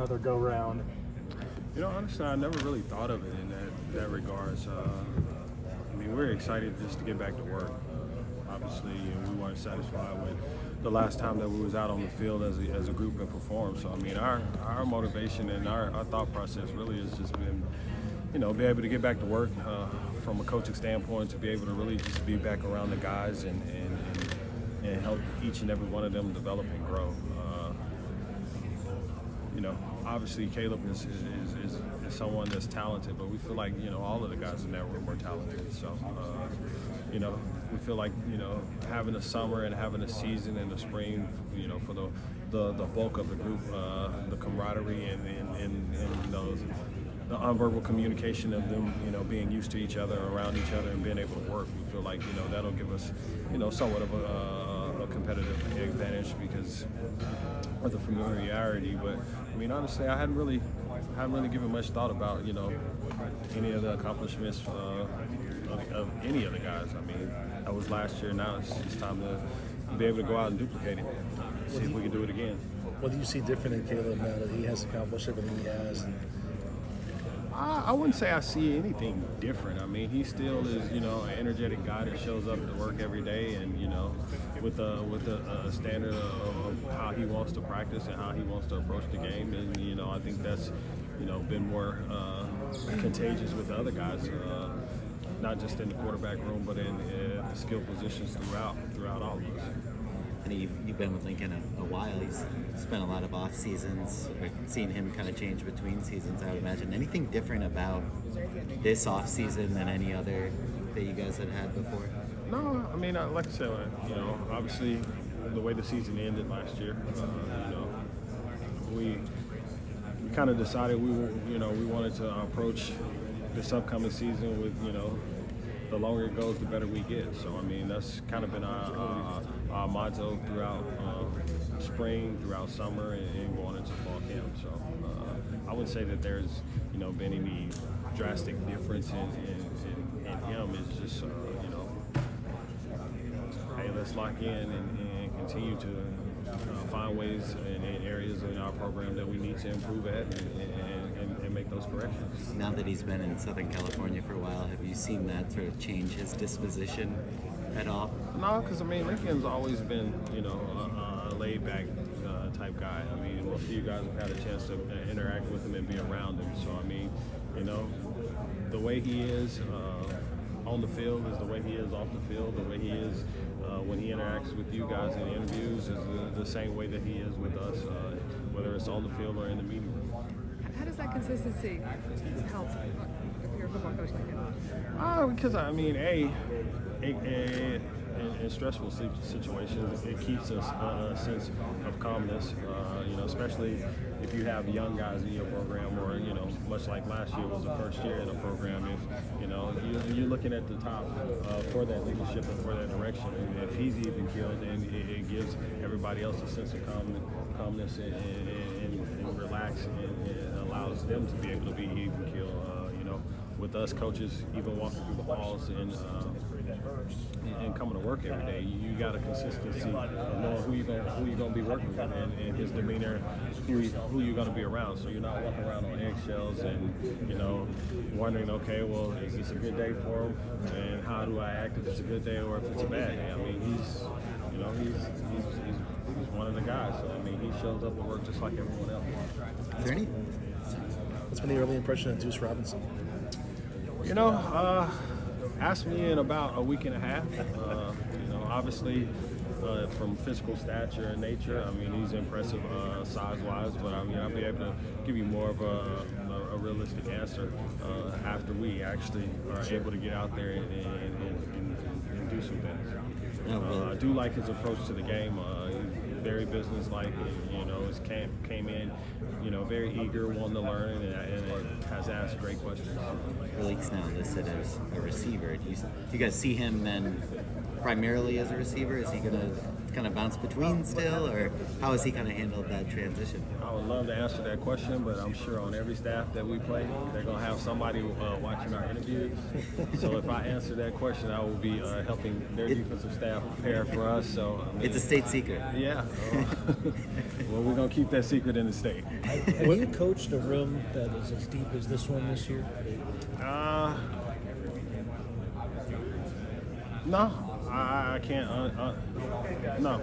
another go-round? You know, honestly, I never really thought of it in that regards. I mean, we're excited just to get back to work. Obviously, we weren't satisfied with the last time that we was out on the field as a group and performed. So, I mean, our motivation and our thought process really has just been, be able to get back to work from a coaching standpoint, to be able to really just be back around the guys and help each and every one of them develop and grow. Obviously Caleb is someone that's talented, but we feel like, all of the guys in that room are talented. So, we feel like, having a summer and having a season in the spring, for the bulk of the group, the camaraderie and the nonverbal communication of them, being used to each other, around each other, and being able to work, we feel like, that'll give us, somewhat of a competitive advantage because of the familiarity. But I mean, honestly, I hadn't really given much thought about, any of the accomplishments of any of the guys. I mean, that was last year. Now it's time to be able to go out and duplicate it. See if we can do it again. What do you see different in Caleb now that he has accomplished everything he has? I wouldn't say I see anything different. I mean, he still is, an energetic guy that shows up to work every day, and with a standard of how he wants to practice and how he wants to approach the game. And I think that's been more contagious with the other guys, not just in the quarterback room, but in the skill positions throughout all of us. And you've been with Lincoln a while. He's spent a lot of off seasons. We've seen him kind of change between seasons, I would imagine. Anything different about this off season than any other that you guys had before? No, I mean, like I said, obviously the way the season ended last year, we kind of decided we wanted to approach this upcoming season with, the longer it goes, the better we get. So, I mean, that's kind of been our motto throughout spring, throughout summer, and going into fall camp. So, I wouldn't say that there's, been any drastic difference in him. It's just, hey, let's lock in and continue to find ways and areas in our program that we need to improve at and make those corrections. Now that he's been in Southern California for a while, have you seen that sort of change his disposition at all? No, because, I mean, Lincoln's always been, a laid-back type guy. I mean, most of you guys have had a chance to interact with him and be around him. So, I mean, the way he is on the field is the way he is off the field. The way he is when he interacts with you guys in interviews is the same way that he is with us, whether it's on the field or in the meeting room. How does that consistency help if you're a football coach like him? Because, I mean, in stressful situations, it keeps us a sense of calmness, especially if you have young guys in your program, or, much like last year was the first year in the program. If, you're looking at the top for that leadership and for that direction, and if he's even killed, then it gives everybody else a sense of calmness and relax, and it allows them to be able to be even killed. With us coaches, even walking through the halls and coming to work every day, you got a consistency of knowing who you're gonna be working with, and his demeanor, who you're gonna be around. So you're not walking around on eggshells and wondering, okay, well, is this a good day for him, and how do I act if it's a good day or if it's a bad day? I mean, he's one of the guys. So I mean, he shows up to work just like everyone else. Is there any? What's been the early impression of Duce Robinson? Asked me in about a week and a half. Obviously, from physical stature and nature, I mean, he's impressive size-wise, but I mean, I'll be able to give you more of a realistic answer after we actually are able to get out there and do some things. I do like his approach to the game. He's very business-like. His camp came in, very eager, wanting to learn, and has asked great questions. Malik's now listed as a receiver. Do you guys see him then primarily as a receiver? Is he going to kind of bounce between still, or how has he kind of handled that transition? I would love to answer that question, but I'm sure on every staff that we play, they're going to have somebody watching our interviews. So if I answer that question, I will be helping their defensive staff prepare for us. So I mean, It's a state secret. Yeah. Well, we're going to keep that secret in the state. Have you coached a room that is as deep as this one this year? No, I can't. No.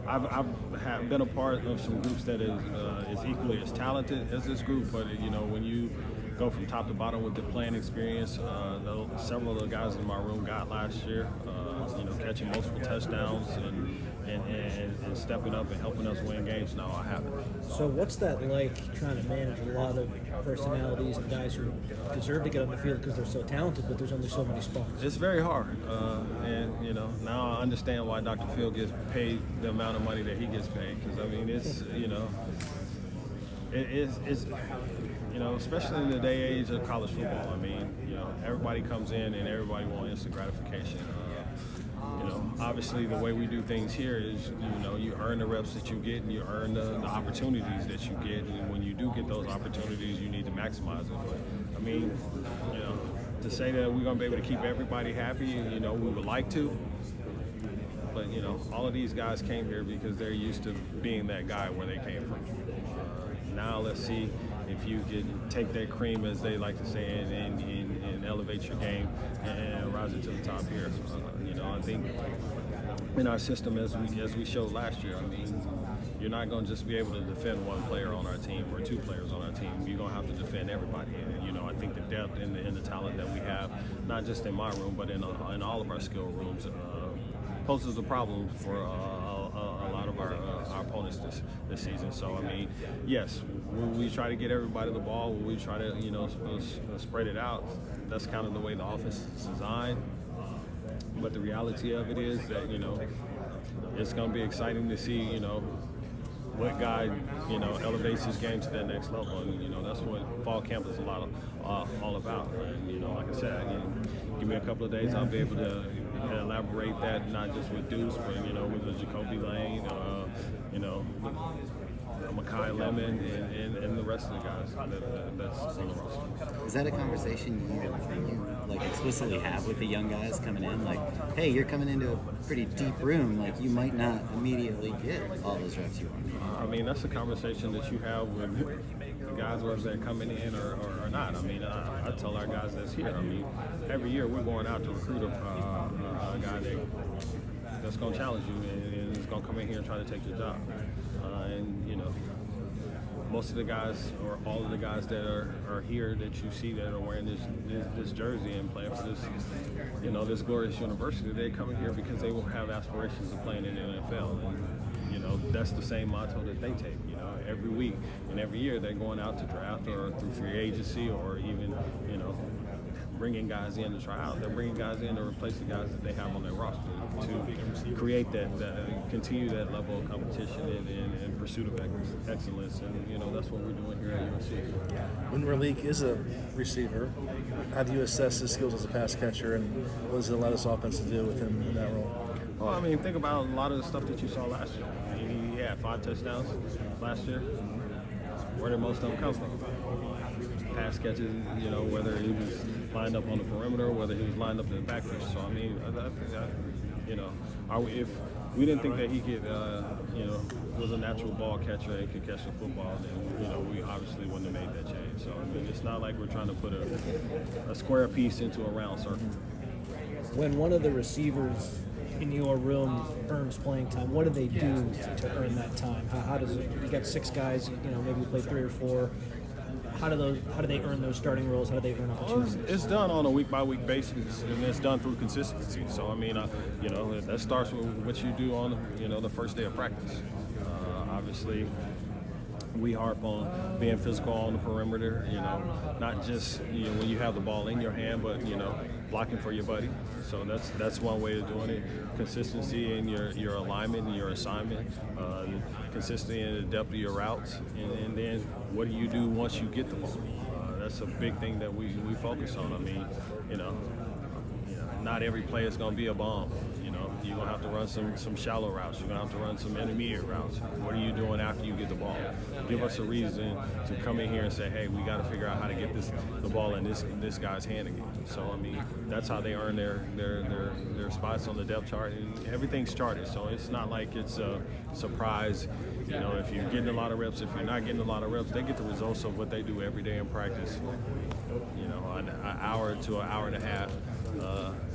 I've been a part of some groups that is equally as talented as this group, but you know, when you go from top to bottom with the playing experience, several of the guys in my room got last year, you know, catching multiple touchdowns and stepping up and helping us win games. Now I haven't. So what's that like, trying to manage a lot of personalities and guys who deserve to get on the field because they're so talented, but there's only so many spots? It's very hard, and you know, now I understand why Dr. Phil gets paid the amount of money that he gets paid, because I mean, it's, you know, it's you know, especially in the day age of college football. I mean, you know, everybody comes in and everybody wants instant gratification. You know, obviously the way we do things here is, you know, you earn the reps that you get and you earn the opportunities that you get, and when you do get those opportunities, you need to maximize it. But I mean, you know, to say that we're going to be able to keep everybody happy, you know, we would like to, but you know, all of these guys came here because they're used to being that guy where they came from. Now let's see if you can take that cream, as they like to say, and elevate your game and rise it to the top here. You know, I think in our system, as we showed last year, I mean, you're not going to just be able to defend one player on our team or two players on our team. You're going to have to defend everybody. And, you know, I think the depth and the talent that we have, not just in my room, but in all of our skill rooms, poses a problem for a lot of our opponents this season. So, I mean, yes, we try to get everybody the ball. We try to, you know, spread it out. That's kind of the way the offense is designed. But the reality of it is that, you know, it's going to be exciting to see, you know, what guy, you know, elevates his game to that next level. And, you know, that's what fall camp is all about. And, you know, like I said, give me a couple of days, I'll be able to elaborate that, not just with Duce, but, you know, with the Jacoby Lane, you know, Makai Lemon, and the rest of the guys that's on the roster. Is that a conversation you like explicitly have with the young guys coming in? Like, hey, you're coming into a pretty deep room. Like, you might not immediately get all those reps you want. I mean, that's a conversation that you have with the guys, whether they're coming in or not. I mean, I tell our guys that's here. I mean, every year we're going out to recruit a guy that's going to challenge you and is going to come in here and try to take your job. And, you know, most of the guys, or all of the guys that are here that you see that are wearing this jersey and playing for this, you know, this glorious university, they're coming here because they will have aspirations of playing in the NFL. And, you know, that's the same motto that they take. You know, every week and every year they're going out to draft or through free agency, or even, you know, bringing guys in to try out. They're bringing guys in to replace the guys that they have on their roster to create that continue that level of competition and pursuit of excellence. And, you know, that's what we're doing here at USC. When Malik is a receiver, how do you assess his skills as a pass catcher, and what does it allow this offense to do with him in that role? Well, I mean, think about a lot of the stuff that you saw last year. I mean, he had 5 touchdowns last year. Where did most of them come from? Pass catches, you know, whether he was lined up on the perimeter, whether he was lined up in the backfield. So, I mean, you know, if we didn't think that he could, you know, was a natural ball catcher and could catch the football, then, you know, we obviously wouldn't have made that change. So, I mean, it's not like we're trying to put a square piece into a round circle. When one of the receivers in your room earns playing time, what do they do to earn that time? How does it? You got 6 guys, you know, maybe you play 3 or 4. How do they earn those starting roles? How do they earn opportunities? It's done on a week-by-week basis, and it's done through consistency. So, I mean, you know, that starts with what you do on, you know, the first day of practice. Obviously, we harp on being physical on the perimeter, you know, not just, you know, when you have the ball in your hand, but, you know, blocking for your buddy. So that's one way of doing it. Consistency in your alignment and your assignment, consistency in the depth of your routes, and then what do you do once you get the ball? That's a big thing that we focus on. I mean, you know, not every play is going to be a bomb. You know, You're going to have to run some shallow routes. You're going to have to run some intermediate routes. What are you doing after you get the ball? Give us a reason to come in here and say, hey, we got to figure out how to get the ball in this guy's hand again. So, I mean, that's how they earn their spots on the depth chart. And everything's charted. So it's not like it's a surprise. You know, if you're getting a lot of reps, if you're not getting a lot of reps, they get the results of what they do every day in practice. You know, an hour to an hour and a half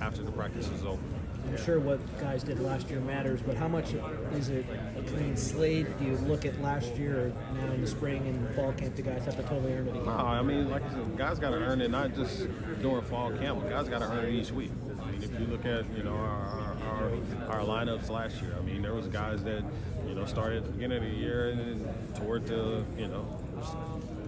after the practice is over. I'm sure what guys did last year matters, but how much is it a clean slate? Do you look at last year or now in the spring and fall camp, the guys have to totally earn it again? No, I mean, like I said, guys got to earn it not just during fall camp, but guys got to earn it each week. I mean, if you look at, you know, our lineups last year, I mean, there was guys that, you know, started at the beginning of the year and then toward the, you know,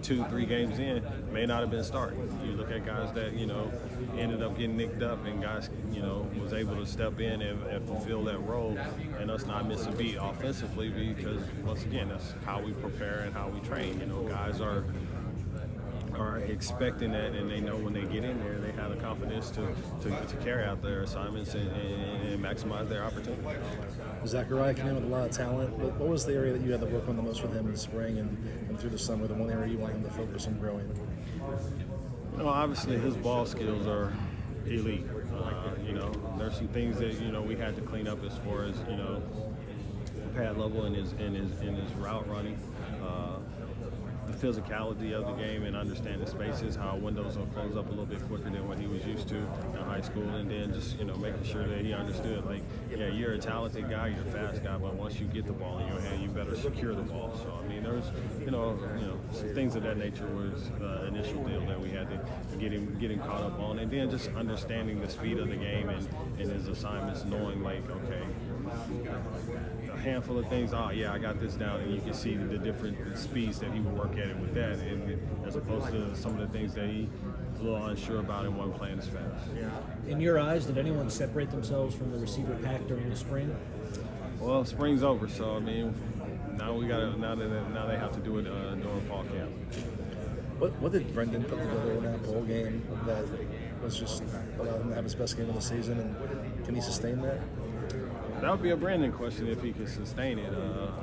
2-3 games in, may not have been starting. You look at guys that, you know, ended up getting nicked up, and guys, you know, was able to step in and fulfill that role, and us not miss a beat offensively, because once again, that's how we prepare and how we train. You know, guys are expecting that, and they know when they get in there, they have the confidence to carry out their assignments and maximize their opportunity. Zachariah came in with a lot of talent. What was the area that you had to work on the most with him in the spring and through the summer, the one area you want him to focus on growing? You know, obviously his ball skills are elite. You know, there's some things that, you know, we had to clean up as far as, you know, pad level in his route running. The physicality of the game and understanding spaces, how windows will close up a little bit quicker than what he was used to in high school, and then just, you know, making sure that he understood, like, yeah, you're a talented guy, you're a fast guy, but once you get the ball in your hand, you better secure the ball. So, I mean, there was, you know, some things of that nature was an initial deal that we had to get him caught up on, and then just understanding the speed of the game and his assignments, knowing, like, okay, a handful of things, oh yeah, I got this down, and you can see the different speeds that he would work at it with that, and as opposed to some of the things that he was a little unsure about and wasn't playing as fast. In your eyes, did anyone separate themselves from the receiver pack during the spring? Well, spring's over, so I mean, now they have to do it during fall camp. What did Brendan put together in that bowl game that was just allowed him to have his best game of the season, and can he sustain that? That would be a Brandon question if he could sustain it.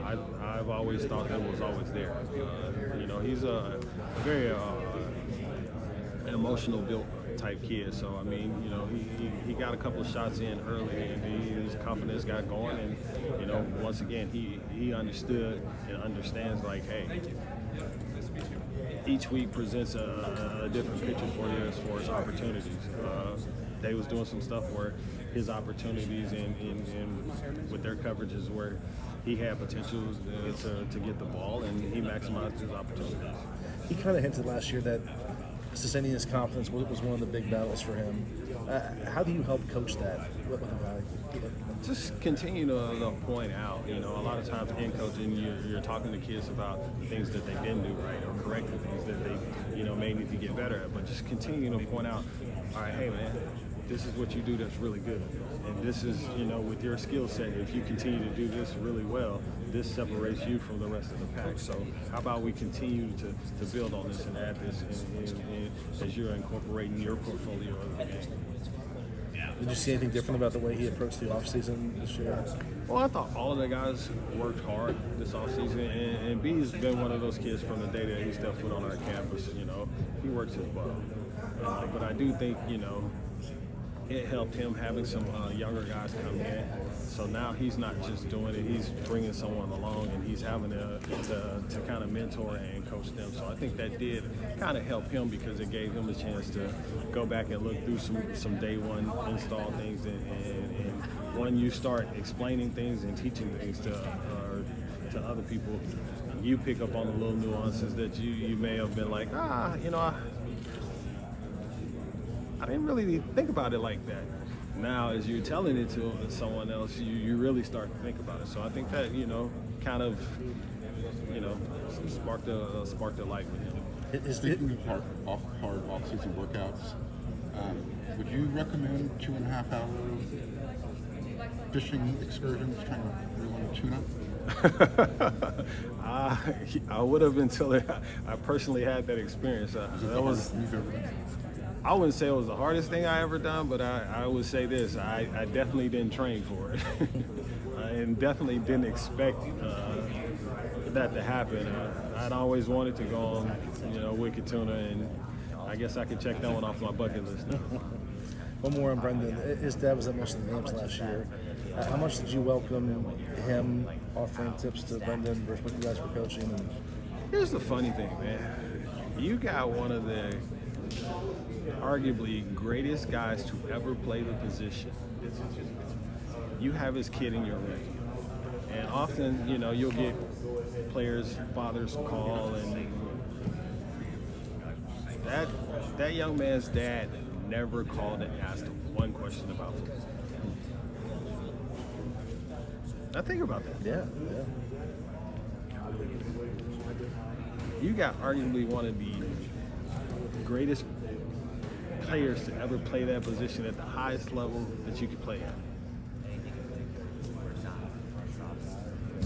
I've always thought that was always there. You know, he's a very emotional built type kid. So, I mean, you know, he got a couple of shots in early, and his confidence got going. And, you know, once again, he understood and understands, like, hey, each week presents a different picture for you as far as opportunities. They was doing some stuff where his opportunities and with their coverages where he had potential to get the ball, and he maximized his opportunities. He kind of hinted last year that sustaining his confidence was one of the big battles for him. How do you help coach that with a guy? Just continue to point out, you know, a lot of times in coaching, you're talking to kids about the things that they didn't do right or correcting things that they, you know, may need to get better at. But just continue to point out, all right, hey, man, this is what you do that's really good. And this is, you know, with your skill set, if you continue to do this really well, this separates you from the rest of the pack. So how about we continue to build on this and add this as you're incorporating your portfolio of the game. Did you see anything different about the way he approached the offseason this year? Well, I thought all of the guys worked hard this offseason, and B's been one of those kids from the day that he stepped foot on our campus. You know, he works his butt off. But I do think, you know, it helped him having some younger guys come in. So now he's not just doing it, he's bringing someone along, and he's having to kind of mentor and coach them. So I think that did kind of help him because it gave him a chance to go back and look through some day one install things. And when you start explaining things and teaching things to other people, you pick up on the little nuances that you may have been like, you know, I didn't really think about it like that. Now, as you're telling it to someone else, you really start to think about it. So I think that, you know, kind of, you know, sparked a light with him. Speaking of hard off-season workouts, would you recommend 2.5-hour fishing excursions trying to reel in tuna? I would have until I personally had that experience. That was. I wouldn't say it was the hardest thing I ever done, but I would say this: I definitely didn't train for it, and definitely didn't expect that to happen. I'd always wanted to go on, Wicked Tuna, and I guess I could check that one off my bucket list now. One more on Brendan. His dad was at most of the games last year. How much did you welcome him offering tips to Brendan versus what you guys were coaching? And Here's the funny thing, man. You got one of the arguably greatest guys to ever play the position. You have his kid in your room. And often, you'll get players' fathers call, and that young man's dad never called and asked one question about football. Now think about that. yeah. You got arguably one of the greatest players to ever play that position at the highest level that you could play at.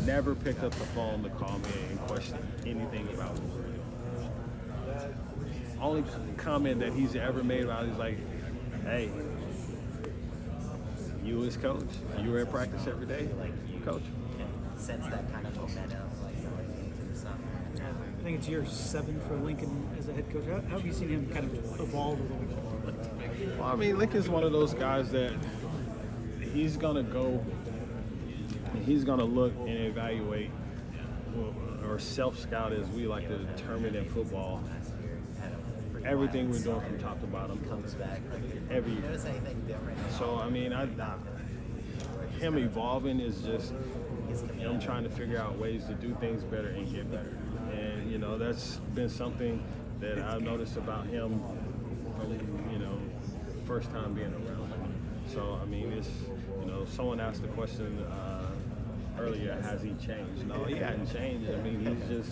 Never picked up the phone to call me and question anything about what we're doing. Only comment that he's ever made about it is like, hey, you as coach, you were at practice every day, coach. Sense that kind of momentum, going into the summer. I think it's year 7 for Lincoln as a head coach. How have you seen him kind of evolve a little bit? Well, I mean, Lincoln's one of those guys that he's gonna go, he's gonna look and evaluate, or self-scout as we like to determine in football, everything we're doing from top to bottom every year. So, I mean, him evolving is just him trying to figure out ways to do things better and get better. And, that's been something that I've noticed about him from, first time being around him. So, I mean, it's, someone asked the question earlier, has he changed? No, he hadn't changed. I mean,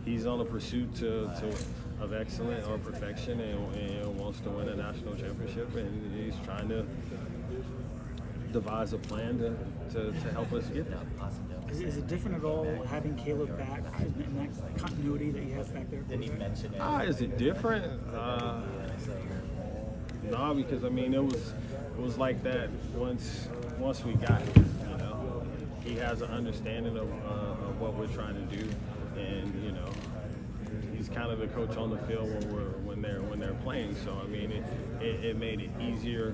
he's on a pursuit of excellence or perfection and wants to win a national championship, and he's trying to devise a plan to help us get there. Is it different at all having Caleb back and that continuity that he has back there? Did he mention it? Is it different? No, because I mean it was like that once we got here. He has an understanding of what we're trying to do, and he's kind of the coach on the field when they're playing. So I mean it made it easier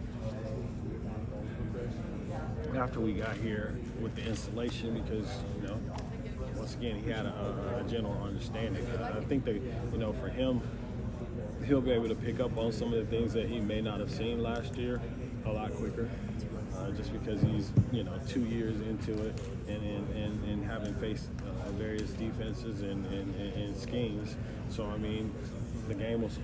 after we got here with the installation, because once again he had a general understanding. I think that for him, he'll be able to pick up on some of the things that he may not have seen last year a lot quicker, just because he's 2 years into it and having faced various defenses and schemes. So I mean, the game is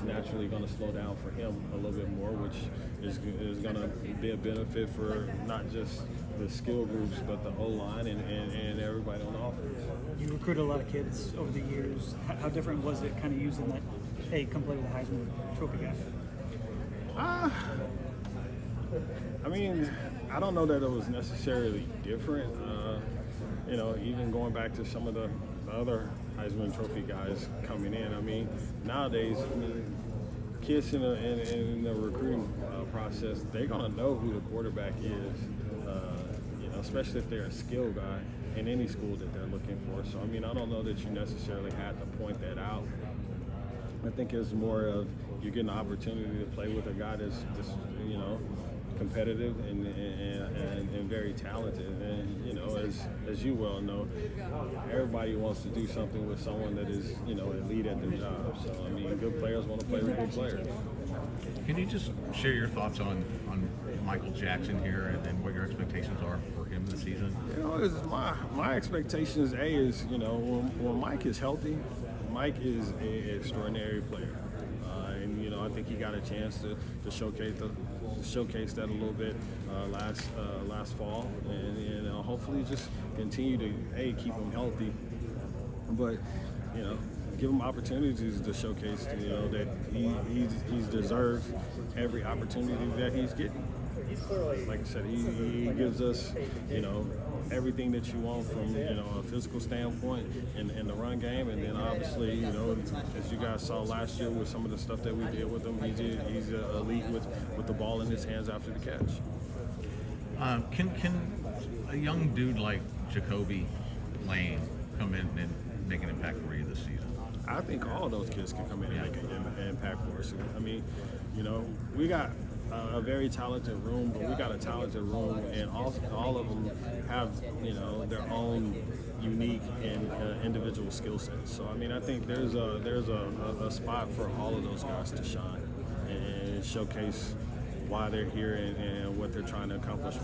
naturally going to slow down for him a little bit more, which is going to be a benefit for not just the skill groups, but the O-line and everybody on offense. You recruited a lot of kids over the years. How different was it kind of using that, hey, come play with the Heisman Trophy guy? I mean, I don't know that it was necessarily different. Even going back to some of the other Heisman Trophy guys coming in. I mean, nowadays, kids in the recruiting process, they're gonna know who the quarterback is. Especially if they're a skill guy in any school that they're looking for. So I mean, I don't know that you necessarily had to point that out. I think it's more of you're getting an opportunity to play with a guy that's just competitive and very talented. And as you well know, everybody wants to do something with someone that is elite at their job. So I mean, good players want to play with good players. Can you just share your thoughts on Michael Jackson here and what your expectations are for him this season? My expectations is when Mike is healthy, Mike is an extraordinary player, and I think he got a chance to showcase that a little bit last fall, and hopefully just continue to keep him healthy, but give him opportunities to showcase that he's deserved every opportunity that he's getting. like I said, he gives us, you know, everything that you want from, you know, a physical standpoint in the run game, and then obviously, you know, as you guys saw last year with some of the stuff that we did with him, he's elite with the ball in his hands after the catch. Can a young dude like Jacoby Lane come in and make an impact for you this season? I think all of those kids can come in and make an impact for us. I mean, you know, we got a very talented room, but we got a talented room, and all of them have, you know, their own unique and individual skill sets. So I mean, I think there's a spot for all of those guys to shine and showcase why they're here and what they're trying to accomplish.